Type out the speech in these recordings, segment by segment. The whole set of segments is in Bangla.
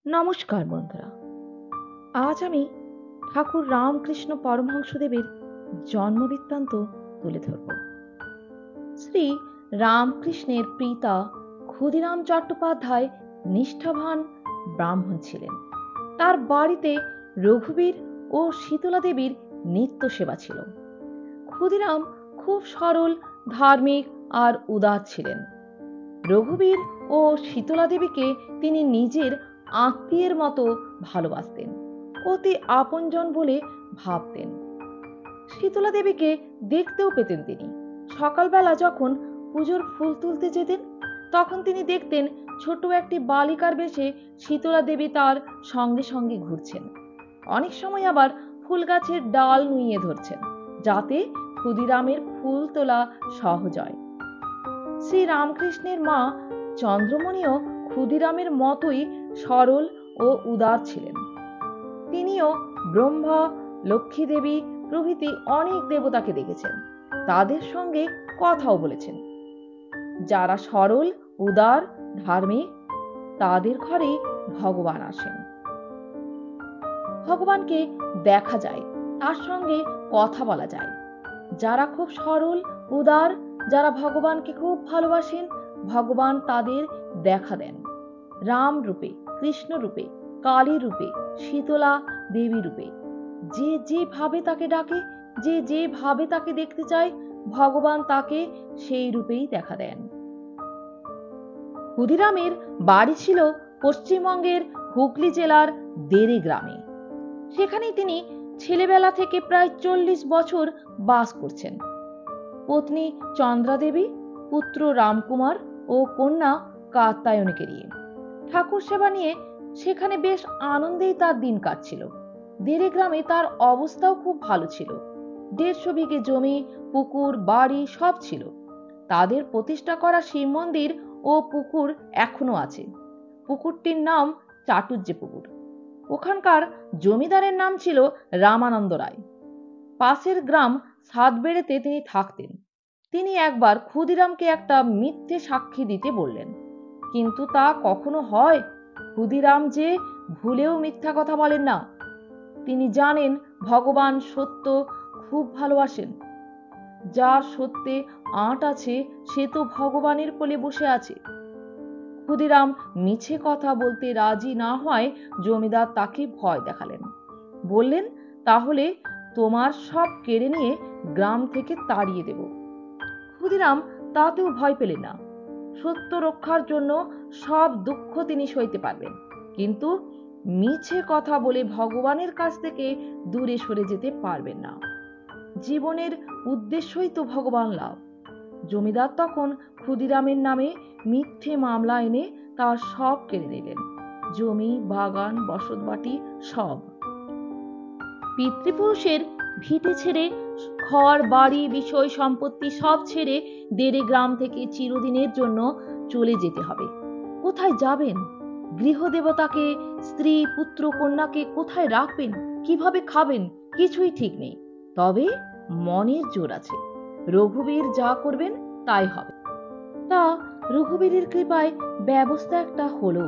নমস্কার বন্ধুরা, আজ আমি ঠাকুর রামকৃষ্ণ পরমহংসদেবের জন্মবৃত্তান্ত তুলে ধরব। শ্রী রামকৃষ্ণের পিতা ক্ষুদিরাম চট্টোপাধ্যায় নিষ্ঠাবান ব্রাহ্মণ ছিলেন। তার বাড়িতে রঘুবীর ও শীতলা দেবীর নিত্য সেবা ছিল। ক্ষুদিরাম খুব সরল, ধার্মিক আর উদার ছিলেন। রঘুবীর ও শীতলা দেবীকে তিনি নিজের আত্মীয়ের মতো ভালোবাসতেন, অতি আপনজন বলে ভাবতেন। শীতলা দেবীকে দেখতেও পেতেন তিনি। সকালবেলা যখন পুজোর ফুল তুলতে যেতেন, তখন তিনি দেখতেন ছোট একটি বালিকার বেশে শীতলা দেবী তার সঙ্গে সঙ্গে ঘুরছেন। অনেক সময় আবার ফুল গাছের ডাল নুইয়ে ধরছেন, যাতে ক্ষুদিরামের ফুল তোলা সহজ হয়। শ্রী রামকৃষ্ণের মা চন্দ্রমণিও ক্ষুদিরামের মতোই সরল ও উদার ছিলেন। তিনিও ব্রহ্মা, লক্ষ্মী দেবী প্রভৃতি অনেক দেবতাকে দেখেছেন, তাদের সঙ্গে কথাও বলেছেন। যারা সরল, উদার, ধার্মিক, তাদের ঘরে ভগবান আসেন। ভগবানকে দেখা যায়, তার সঙ্গে কথা বলা যায়। যারা খুব সরল, উদার, যারা ভগবানকে খুব ভালোবাসেন, ভগবান তাদের দেখা দেন রাম রূপে, কৃষ্ণ রূপে, কালী রূপে, শীতলা দেবী রূপে। যে যেভাবে তাকে ডাকে, যে যেভাবে তাকে দেখতে চায়, ভগবান তাকে সেই রূপেই দেখা দেন। ক্ষুদিরামের বাড়ি ছিল পশ্চিমবঙ্গের হুগলি জেলার দেরে গ্রামে। সেখানেই তিনি ছেলেবেলা থেকে প্রায় 40 বছর বাস করছেন। পত্নী চন্দ্রা দেবী, পুত্র রামকুমার ও কন্যা কাত্যায়নীকে নিয়ে ঠাকুর সেবা নিয়ে সেখানে বেশ আনন্দেই তার দিন কাটছিল। দেরে গ্রামে তার অবস্থাও খুব ভালো ছিল। 150 বিঘে জমি, পুকুর, বাড়ি সব ছিল। তাদের প্রতিষ্ঠা করা শিব মন্দির ও পুকুর এখনো আছে। পুকুরটির নাম চাটুজ্জে পুকুর। ওখানকার জমিদারের নাম ছিল রামানন্দ রায়। পাশের গ্রাম সাতবেড়েতে তিনি থাকতেন। তিনি একবার ক্ষুদিরামকে একটা মিথ্যে সাক্ষী দিতে বললেন, কিন্তু তা কখনো হয়? ক্ষুদিরাম যে ভুলেও মিথ্যা কথা বলেন না। তিনি জানেন ভগবান সত্য খুব ভালোবাসেন। যার সত্যে আঁট আছে, সে তো ভগবানের কোলে বসে আছে। ক্ষুদিরাম মিছে কথা বলতে রাজি না হয় জমিদার তাকে ভয় দেখালেন। বললেন, তাহলে তোমার সব কেড়ে নিয়ে গ্রাম থেকে তাড়িয়ে দেব। ক্ষুদিরাম তাতেও ভয় পেলেন না। সত্য রক্ষার জন্য সব দুঃখ তিনি সইতে পারবেন, কিন্তু মিছে কথা বলে ভগবানের কাছ থেকে দূরে সরে যেতে পারবেন না। জীবনের উদ্দেশ্যই তো ভগবান লাভ। জমিদার তখন ক্ষুদিরামের নামে মিথ্যে মামলা এনে তার সব কেড়ে নিলেন, জমি, বাগান, বসতবাটি সব। পিতৃপুরুষের ভিটে ছেড়ে, ঘর বাড়ি, বিষয় সম্পত্তি সব ছেড়ে দেরে গ্রাম থেকে চিরদিনের জন্য চলে যেতে হবে। কোথায় যাবেন? গৃহদেবতাকে, স্ত্রী, পুত্র, কন্যাকে কোথায় রাখবেন, কিভাবে খাবেন, কিছুই ঠিক নেই। তবে মনের জোর আছে, রঘুবীর যা করবেন তাই হবে। তা রঘুবীরের কৃপায় ব্যবস্থা একটা হলো।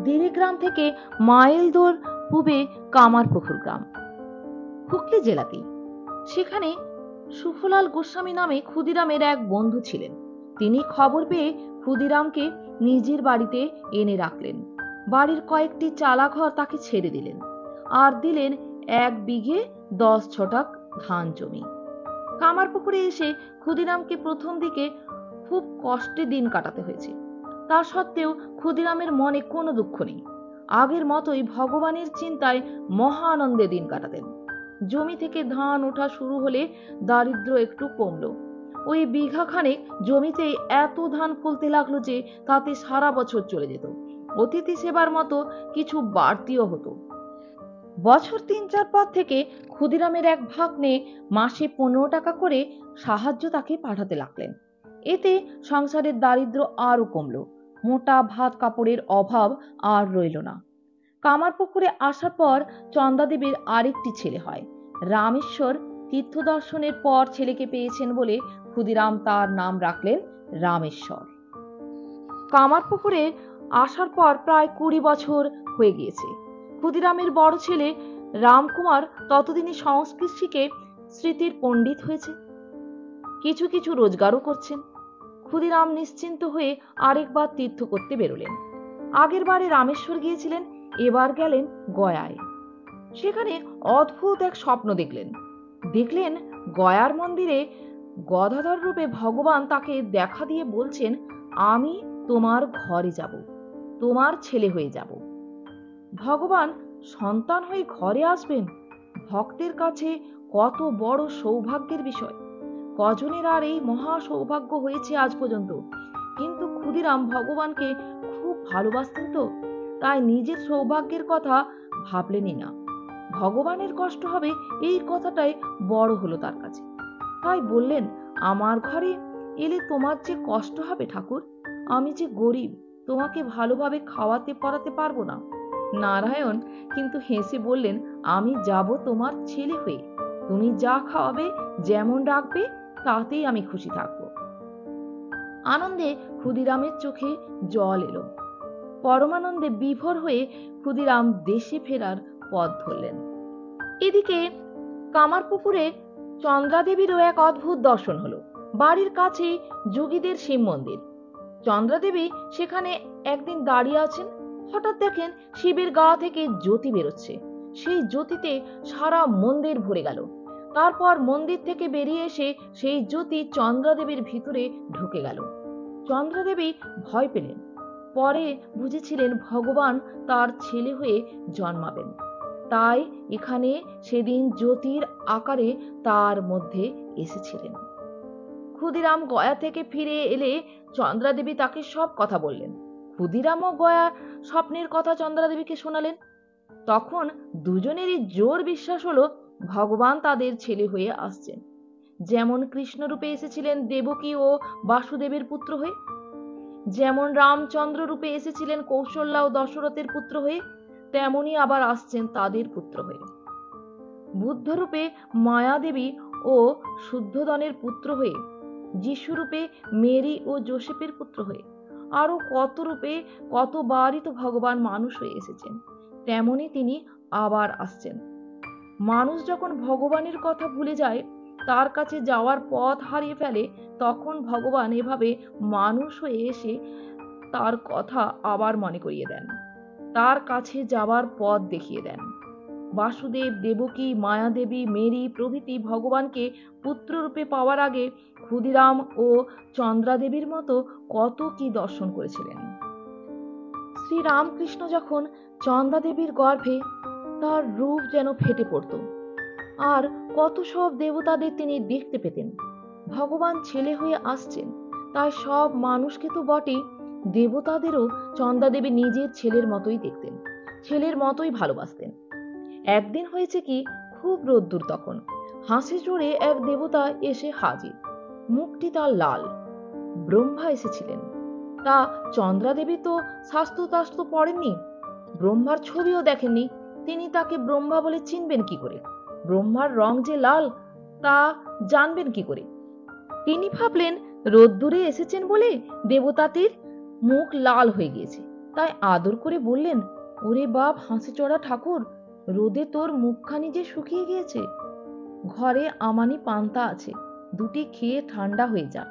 দেরে গ্রাম থেকে মাইল দূর পূবে কামারপুকুর গ্রাম, হুগলি জেলাতেই। সেখানে সুফলাল গোস্বামী নামে ক্ষুদিরামের এক বন্ধু ছিলেন। তিনি খবর পেয়ে ক্ষুদিরামকে নিজের বাড়িতে এনে রাখলেন। বাড়ির কয়েকটি চালাঘর তাকে ছেড়ে দিলেন, আর দিলেন 1 বিঘে 10 ছটাক ধান জমি। কামারপুকুরে এসে ক্ষুদিরামকে প্রথম দিকে খুব কষ্টে দিন কাটাতে হয়েছে। তা সত্ত্বেও ক্ষুদিরামের মনে কোনো দুঃখ নেই। আগের মতোই ভগবানের চিন্তায় মহা আনন্দে দিন কাটাতেন। জমি থেকে ধান ওঠা শুরু হলে দারিদ্র একটু কমলো। ওই বিঘাখানেক জমিতে এত ধান ফলতে লাগলো যে তাতে সারা বছর চলে যেত। অতিথি সেবার মতো কিছু বাড়তিও হতো। বছর 3-4 পর থেকে ক্ষুদিরামের এক ভাগ্নে মাসে 15 টাকা করে সাহায্য তাকে পাঠাতে লাগলেন। এতে সংসারের দারিদ্র আরো কমলো। মোটা ভাত কাপড়ের অভাব আর রইল না। কামারপুকুরে আসার পর চন্দ্রাদেবীর আরেকটি ছেলে হয়। রামেশ্বর তীর্থ দর্শনের পর ছেলেকে পেয়েছেন বলে ক্ষুদিরাম তার নাম রাখলেন রামেশ্বর। কামারপুকুরে আসার পর প্রায় 20 বছর হয়ে গিয়েছে। ক্ষুদিরামের বড় ছেলে রামকুমার ততদিনে সংস্কৃত শিখে স্মৃতির পণ্ডিত হয়েছে, কিছু কিছু রোজগারও করছেন। ক্ষুদিরাম নিশ্চিন্ত হয়ে আরেকবার তীর্থ করতে বেরোলেন। আগের বারে রামেশ্বর গিয়েছিলেন, এবার গেলেন গয়ায়। সেখানে অদ্ভুত এক স্বপ্ন দেখলেন গয়ার মন্দিরে গদাধর রূপে ভগবান তাকে দেখা দিয়ে বলছেন, আমি তোমার ঘরে যাব, তোমার ছেলে হয়ে যাব। ভগবান সন্তান হয়ে ঘরে আসবেন, ভক্তের কাছে কত বড় সৌভাগ্যের বিষয়। কজনের আর এই মহা সৌভাগ্য হয়েছে আজ পর্যন্ত। কিন্তু ক্ষুদিরাম ভগবানকে খুব ভালোবাসতেন, তো তাই নিজের সৌভাগ্যের কথা ভাবলেনই না। ভগবানের কষ্ট হবে এই কথাটাই বড় হলো তার কাছে। তাই বললেন, আমার ঘরে এলে তোমার যে কষ্ট হবে ঠাকুর, আমি যে গরিব, তোমাকে ভালোভাবে খাওয়াতে পরাতে পারবো না। নারায়ণ কিন্তু হেসে বললেন, আমি যাব তোমার ছেলে হয়ে, তুমি যা খাওয়াবে, যেমন রাখবে, তাতেই আমি খুশি থাকবো। আনন্দে ক্ষুদিরামের চোখে জল এলো। পরমানন্দে বিভোর হয়ে ক্ষুদিরাম দেশে ফেরার পথ ধরলেন। এদিকে কামারপুকুরে চন্দ্রাদেবীরও এক অদ্ভুত দর্শন হলো। বাড়ির কাছেই যোগীদের শিব মন্দির। চন্দ্রাদেবী সেখানে একদিন দাঁড়িয়ে আছেন, হঠাৎ দেখেন শিবের গা থেকে জ্যোতি বেরোচ্ছে। সেই জ্যোতিতে সারা মন্দির ভরে গেল। তারপর মন্দির থেকে বেরিয়ে এসে সেই জ্যোতি চন্দ্রাদেবীর ভিতরে ঢুকে গেল। চন্দ্রাদেবী ভয় পেলেন, পরে বুঝেছিলেন ভগবান তার ছেলে হয়ে জন্মাবেন, তাই এখানে সেদিন জ্যোতির আকারে তার মধ্যে এসেছিলেন। ক্ষুদিরাম গয়া থেকে ফিরে এলে চন্দ্রাদেবী তাকে সব কথা বললেন। ক্ষুদিরামও গয়া স্বপ্নের কথা চন্দ্রাদেবীকে শোনালেন। তখন দুজনেরই জোর বিশ্বাস হলো ভগবান তাদের ছেলে হয়ে আসছেন। যেমন কৃষ্ণ রূপে এসেছিলেন দেবকী ও বাসুদেবের পুত্র হয়ে, যেমন রামচন্দ্র রূপে এসেছিলেন কৌশল্যা ও দশরথের পুত্র হয়ে, তেমনি আবার আসছেন তাদের পুত্র হয়ে। বুদ্ধ রূপে মায়াদেবী ও শুদ্ধোদনের পুত্র হয়ে, যিশু রূপে মেরি ও যোসেফের পুত্র হয়ে, আরো কত রূপে কতবারই তো ভগবান মানুষ হয়ে এসেছেন, তেমনি তিনি আবার আসছেন। মানুষ যখন ভগবানের কথা ভুলে যায়, তার কাছে যাওয়ার পথ হারিয়ে ফেলে, তখন ভগবান এভাবে মানুষ হয়ে এসে তার কথা আবার মনে করিয়ে দেন, তার কাছে যাওয়ার পথ দেখিয়ে দেন। বাসুদেব, দেবকী, মায়াদেবী, মেরি প্রভৃতি ভগবানকে পুত্ররূপে পাওয়ার আগে ক্ষুদিরাম ও চন্দ্রাদেবীর মতো কত কি দর্শন করেছিলেন। শ্রীরামকৃষ্ণ যখন চন্দ্রাদেবীর গর্ভে, তার রূপ যেন ফেটে পড়ত, আর কত সব দেবতাদের তিনি দেখতে পেতেন। ভগবান ছেলে হয়ে আসছেন, তাই সব মানুষকে তো বটেই, দেবতাদেরও চন্দ্রাদেবী নিজের ছেলের মতোই দেখতেন, ছেলের মতোই ভালোবাসতেন। একদিন হয়েছে কি, খুব রোদ্দুর তখন, হাসি চড়ে এক দেবতা এসে হাজির। মুখটি তার লাল। ব্রহ্মা এসেছিলেন। তা চন্দ্রাদেবী তো শাস্ত্র টাস্ত্র পড়েননি, ব্রহ্মার ছবিও দেখেননি, তিনি তাকে ব্রহ্মা বলে চিনবেন কি করে? ব্রহ্মার রং যে লাল, তা জানবেন কি করে? তিনি ভাবলেন রোদ্দুরে এসেছেন বলে দেবতাটির মুখ লাল হয়ে গিয়েছে, তাই আদর করে বললেন, ওরে বাপ হাসি চড়া ঠাকুর, রোদে তোর মুখখানি যে শুকিয়ে গিয়েছে, ঘরে আমানি পান্তা আছে, দুটি খেয়ে ঠান্ডা হয়ে যা।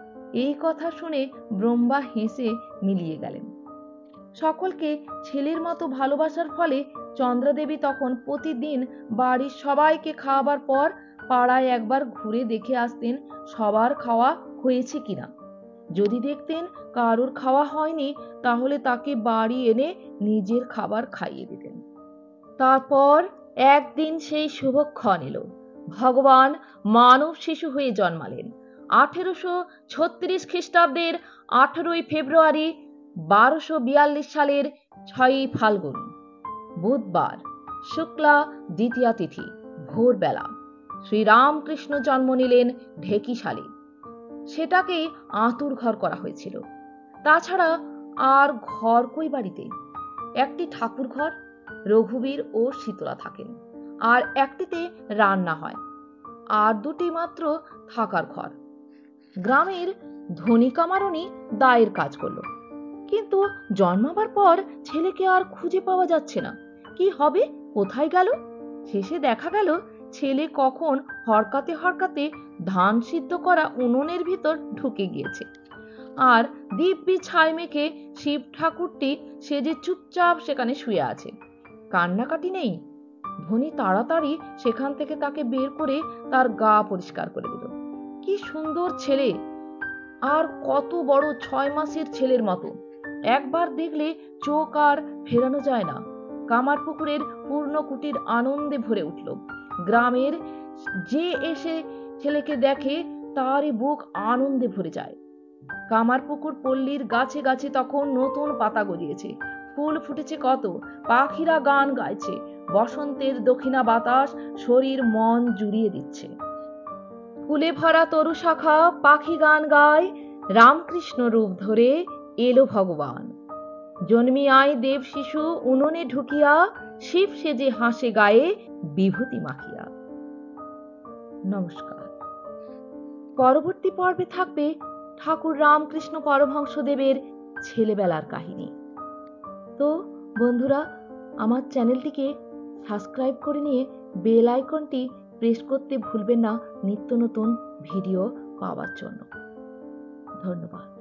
এই কথা শুনে ব্রহ্মা হেসে মিলিয়ে গেলেন। সকলকে ছেলের মতো ভালোবাসার ফলে চন্দ্রাদেবী তখন প্রতিদিন বাড়ির সবাইকে খাওয়াবার পর পাড়ায় একবার ঘুরে দেখে আসতেন সবার খাওয়া হয়েছে কিনা। যদি দেখতেন কারোর খাওয়া হয়নি, তাহলে তাকে বাড়ি এনে নিজের খাবার খাইয়ে দিতেন। তারপর একদিন সেই শুভক্ষণ এলো, ভগবান মানব শিশু হয়ে জন্মালেন। 1836 খ্রিস্টাব্দের 18ই ফেব্রুয়ারি 1242 সালের 6ই ফাল্গুন, বুধবার, শুক্লা দ্বিতীয়া তিথি, ভোরবেলা শ্রীরামকৃষ্ণ জন্ম নিলেন ঢেকিশালে। সেটাকেই আঁতুর ঘর করা হয়েছিল। তাছাড়া আর ঘর কই বাড়িতে? একটি ঠাকুর ঘর, রঘুবীর ও শীতলা থাকেন, আর একটিতে রান্না হয়, আর দুটি মাত্র থাকার ঘর। গ্রামের ধনী কামারণী দায়ের কাজ করলো, কিন্তু জন্মাবার পর ছেলেকে আর খুঁজে পাওয়া যাচ্ছে না। কি হবে, কোথায় গেল? শেষে দেখা গেল ছেলে কখন হরকাতে হরকাতে ধান সিদ্ধ করা উনুনের ভিতর ঢুকে গিয়েছে, আর দিব্যি ছাই মেখে শিব ঠাকুরটি সেজে চুপচাপ সেখানে শুয়ে আছে। কান্নাকাটি নেই। ধনী তাড়াতাড়ি সেখান থেকে তাকে বের করে তার গা পরিষ্কার করে দিল। কি সুন্দর ছেলে, আর কত বড়, 6 মাসের ছেলের মতো। একবার দেখলে চোখ আর ফেরানো যায় না। কামারপুকুরের পূর্ণ কুটির আনন্দে ভরে উঠল। গ্রামের যে এসে ছেলেকে দেখে তারই বুক আনন্দে ভরে যায়। কামারপুকুর পল্লীর গাছে গাছে তখন নতুন পাতা গজিয়েছে, ফুল ফুটেছে কত, পাখিরা গান গাইছে, বসন্তের দক্ষিণা বাতাস শরীর মন জুড়িয়ে দিচ্ছে। ফুলে ভরা তরু শাখা, পাখি গান গায়, রামকৃষ্ণ রূপ ধরে এলো ভগবান। জন্মি আয় দেব শিশু উনুনে ঢুকিয়া, শিব সেজে হাসে গায়ে বিভূতি মাখিয়া। নমস্কার। পরবর্তী পর্বে থাকবে ঠাকুর রামকৃষ্ণ পরমহংসদেবের ছেলেবেলার কাহিনী। তো বন্ধুরা, আমার চ্যানেলটিকে সাবস্ক্রাইব করে নিয়ে বেল আইকনটি প্রেস করতে ভুলবেন না নিত্য নতুন ভিডিও পাওয়ার জন্য। ধন্যবাদ।